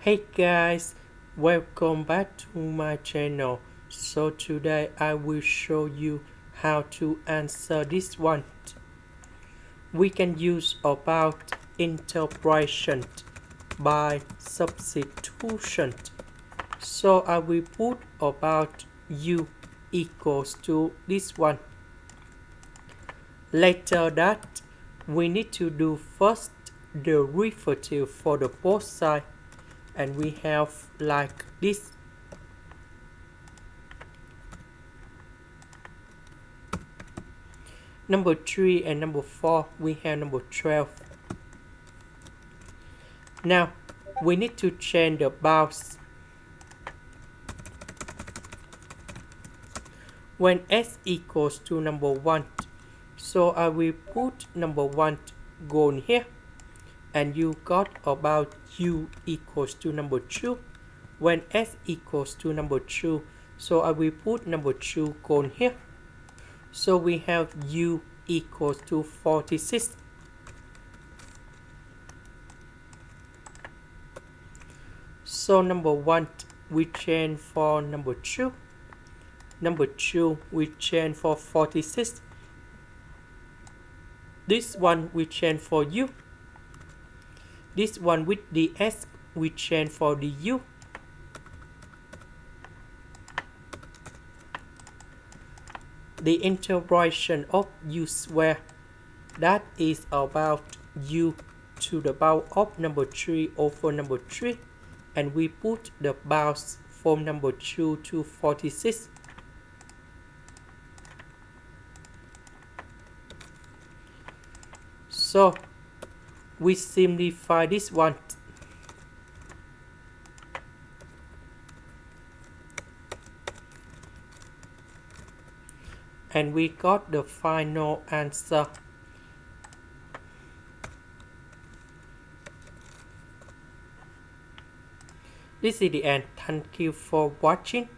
Hey guys, welcome back to my channel. So today I will show you how to answer this one. We can use about interpretation by substitution. So I will put about u equals to this one. Later that we need to do first the derivative for the both sides, and we have like this. Number 3 and number 4, we have number 12. Now we need to change the bounds. When s equals to number 1, so I will put number 1 gone here, and you got about u equals to number 2. When s equals to number 2, so I will put number 2 gone here. So we have u equals to 46. So number 1 we change for number 2. Number 2 we change for 46. This one we change for u. This one with the s we change for the u. The integration of u square, that is about u to the power of number 3 over number 3, and we put the bounds from number 2 to 46. So we simplify this one. And we got the final answer. This is the end. Thank you for watching.